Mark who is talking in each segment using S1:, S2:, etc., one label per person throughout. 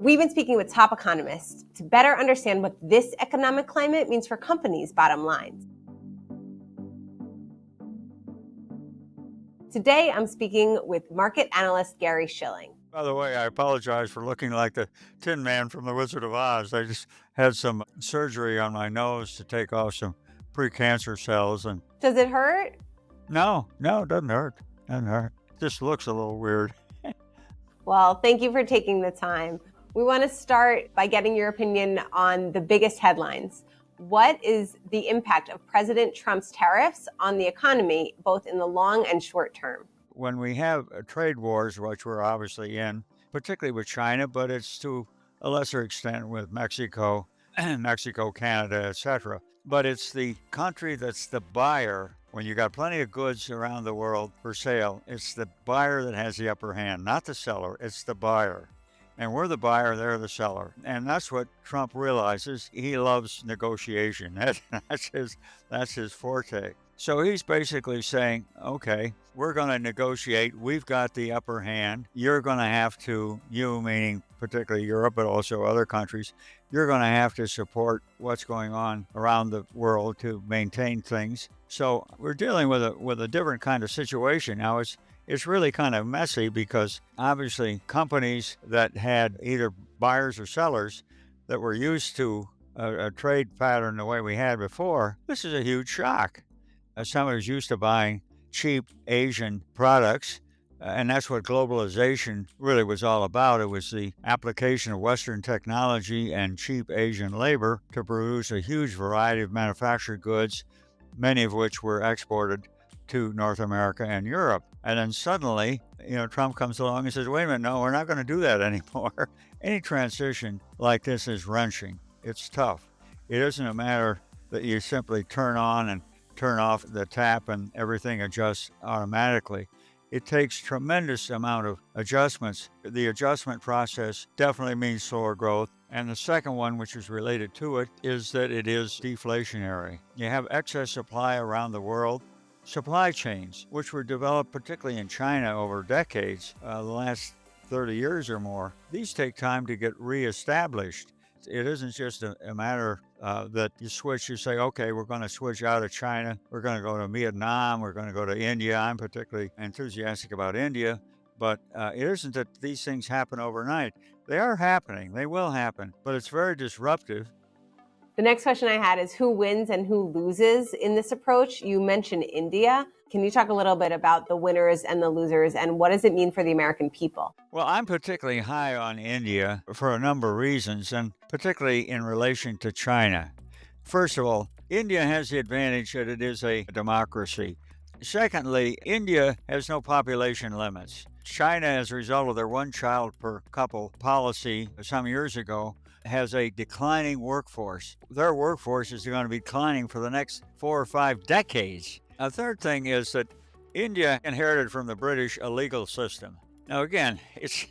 S1: We've been speaking with top economists to better understand what this economic climate means for companies' bottom lines. Today, I'm speaking with market analyst Gary Shilling.
S2: By the way, I apologize for looking like the Tin Man from The Wizard of Oz. I just had some surgery on my nose to take off some precancer cells. And
S1: Does it hurt?
S2: No, it doesn't hurt. Just looks a little weird.
S1: Well, thank you for taking the time. We want to start by getting your opinion on the biggest headlines. What is the impact of President Trump's tariffs on the economy, both in the long and short term?
S2: When we have trade wars, which we're obviously in, particularly with China, but it's to a lesser extent with Mexico, Canada, etc. But it's the country that's the buyer. When you got plenty of goods around the world for sale, it's the buyer that has the upper hand, not the seller, it's the buyer. And we're the buyer, they're the seller. And that's what Trump realizes. He loves negotiation. That's his forte. So he's basically saying, okay, we're going to negotiate. We've got the upper hand. You're going to have to, you meaning particularly Europe, but also other countries, you're going to have to support what's going on around the world to maintain things. So we're dealing with a different kind of situation. Now, it's really kind of messy because obviously companies that had either buyers or sellers that were used to a trade pattern the way we had before, this is a huge shock. Somebody was used to buying cheap Asian products, and that's what globalization really was all about. It was the application of Western technology and cheap Asian labor to produce a huge variety of manufactured goods, many of which were exported to North America and Europe. And then suddenly, Trump comes along and says, wait a minute, no, we're not going to do that anymore. Any transition like this is wrenching. It's tough. It isn't a matter that you simply turn on and turn off the tap and everything adjusts automatically. It takes tremendous amount of adjustments. The adjustment process definitely means slower growth. And the second one, which is related to it, is that it is deflationary. You have excess supply around the world. Supply chains, which were developed particularly in China over decades, the last 30 years or more, these take time to get reestablished. It isn't just a matter that you say, okay, we're going to switch out of China. We're going to go to Vietnam. We're going to go to India. I'm particularly enthusiastic about India. But it isn't that these things happen overnight. They are happening. They will happen. But it's very disruptive.
S1: The next question I had is who wins and who loses in this approach? You mentioned India. Can you talk a little bit about the winners and the losers, and what does it mean for the American people?
S2: Well, I'm particularly high on India for a number of reasons, and particularly in relation to China. First of all, India has the advantage that it is a democracy. Secondly, India has no population limits. China, as a result of their one child per couple policy some years ago, has a declining workforce. Their workforce is going to be declining for the next 4 or 5 decades. A third thing is that India inherited from the British a legal system. Now, again, it's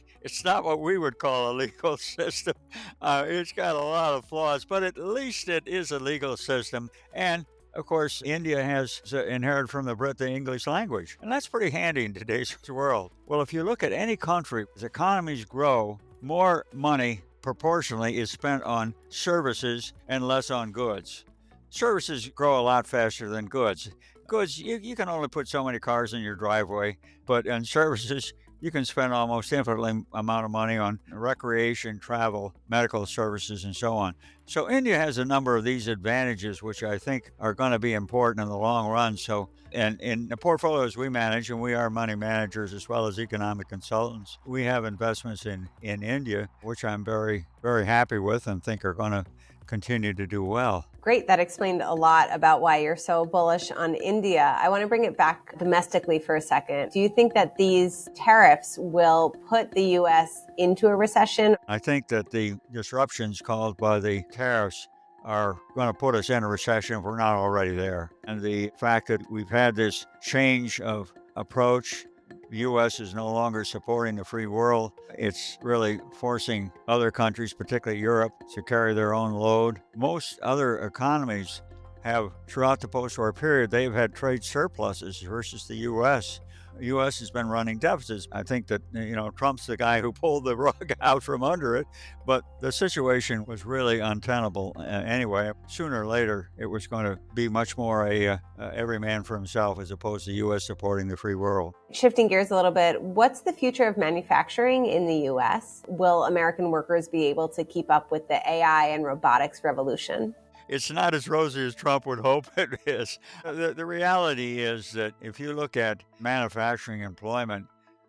S2: not what we would call a legal system. It's got a lot of flaws, but at least it is a legal system. And of course, India has inherited from the Brit the English language. And that's pretty handy in today's world. Well, if you look at any country, as economies grow, more money proportionally is spent on services and less on goods. Services grow a lot faster than goods. Goods, you can only put so many cars in your driveway, but in services, you can spend almost infinitely amount of money on recreation, travel, medical services, and so on. So India has a number of these advantages, which I think are going to be important in the long run. So, and in the portfolios we manage, and we are money managers as well as economic consultants, we have investments in India, which I'm very, very happy with and think are going to continue to do well.
S1: Great. That explained a lot about why you're so bullish on India. I want to bring it back domestically for a second. Do you think that these tariffs will put the U.S. into a recession?
S2: I think that the disruptions caused by the tariffs are going to put us in a recession if we're not already there. And the fact that we've had this change of approach, the U.S. is no longer supporting the free world. It's really forcing other countries, particularly Europe, to carry their own load. Most other economies have, throughout the post-war period, they've had trade surpluses versus the U.S. U.S. has been running deficits. I think that, Trump's the guy who pulled the rug out from under it, but the situation was really untenable anyway. Sooner or later, it was going to be much more every man for himself as opposed to U.S. supporting the free world.
S1: Shifting gears a little bit, what's the future of manufacturing in the U.S.? Will American workers be able to keep up with the AI and robotics revolution?
S2: It's not as rosy as Trump would hope it is. The reality is that if you look at manufacturing employment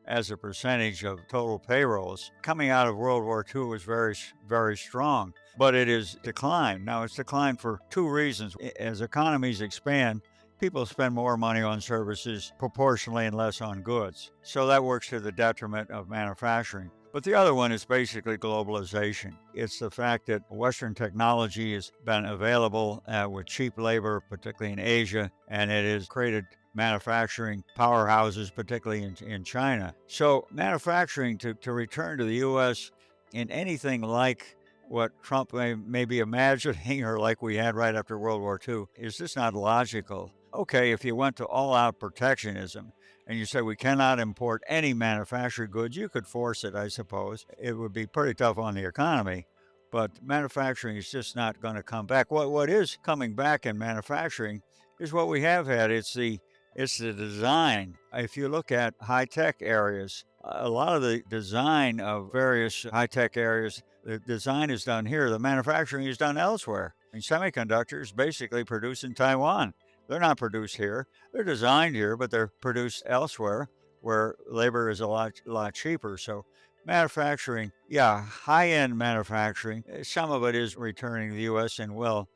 S2: as a percentage of total payrolls, coming out of World War II was very, very strong, but it has declined. Now, it's declined for two reasons. As economies expand, people spend more money on services proportionally and less on goods. So that works to the detriment of manufacturing. But the other one is basically globalization. It's the fact that Western technology has been available with cheap labor, particularly in Asia, and it has created manufacturing powerhouses, particularly in China. So manufacturing to return to the U.S. in anything like what Trump may be imagining or like we had right after World War II is just not logical. Okay, if you went to all-out protectionism, and you say we cannot import any manufactured goods, you could force it, I suppose. It would be pretty tough on the economy, but manufacturing is just not going to come back. What is coming back in manufacturing is what we have had. It's the design. If you look at high-tech areas, a lot of the design of various high-tech areas, the design is done here. The manufacturing is done elsewhere. Semiconductors basically produced in Taiwan. They're not produced here. They're designed here, but they're produced elsewhere where labor is a lot cheaper. So manufacturing, high-end manufacturing, some of it is returning to the U.S. and will.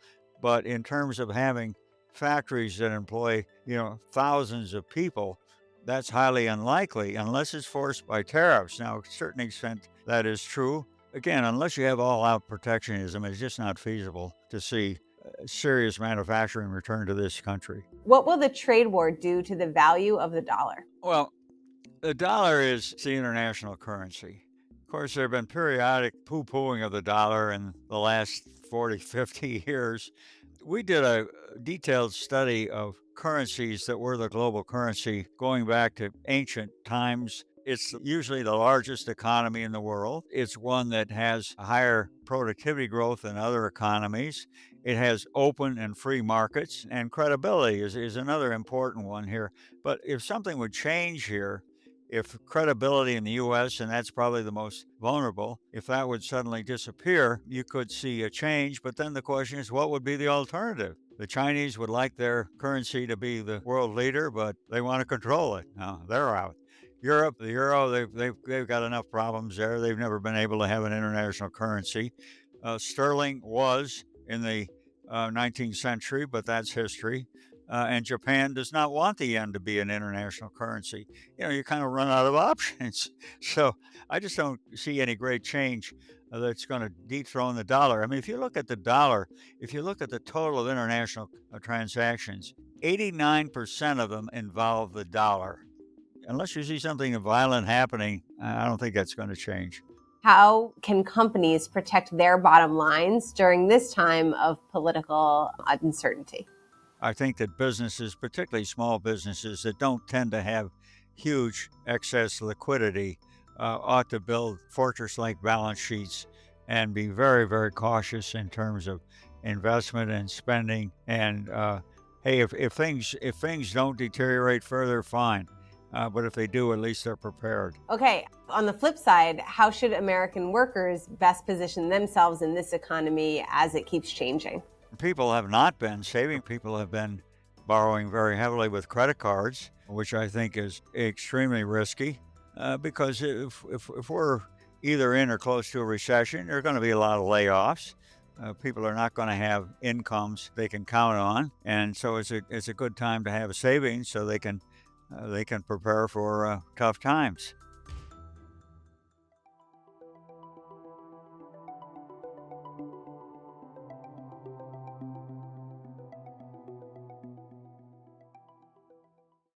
S2: But in terms of having factories that employ, thousands of people, that's highly unlikely unless it's forced by tariffs. Now, to a certain extent, that is true. Again, unless you have all-out protectionism, it's just not feasible to see serious manufacturing return to this country.
S1: What will the trade war do to the value of the dollar?
S2: Well, the dollar is the international currency. Of course, there have been periodic poo-pooing of the dollar in the last 40, 50 years. We did a detailed study of currencies that were the global currency going back to ancient times. It's usually the largest economy in the world. It's one that has higher productivity growth than other economies. It has open and free markets, and credibility is another important one here. But if something would change here, if credibility in the U.S., and that's probably the most vulnerable, if that would suddenly disappear, you could see a change. But then the question is, what would be the alternative? The Chinese would like their currency to be the world leader, but they want to control it. Now, they're out. Europe, the euro, they've got enough problems there. They've never been able to have an international currency. Sterling was in the 19th century, but that's history. And Japan does not want the yen to be an international currency. You kind of run out of options. So I just don't see any great change that's going to dethrone the dollar. I mean, if you look at the dollar, if you look at the total of international transactions, 89% of them involve the dollar. Unless you see something violent happening, I don't think that's going to change.
S1: How can companies protect their bottom lines during this time of political uncertainty?
S2: I think that businesses, particularly small businesses that don't tend to have huge excess liquidity, ought to build fortress-like balance sheets and be very, very cautious in terms of investment and spending. And hey, if things don't deteriorate further, fine. But if they do, at least they're prepared.
S1: Okay, on the flip side, how should American workers best position themselves in this economy as it keeps changing?
S2: People have not been saving. People have been borrowing very heavily with credit cards, which I think is extremely risky because if we're either in or close to a recession, there are going to be a lot of layoffs. People are not going to have incomes they can count on. And so it's a good time to have a savings so they can prepare for tough times.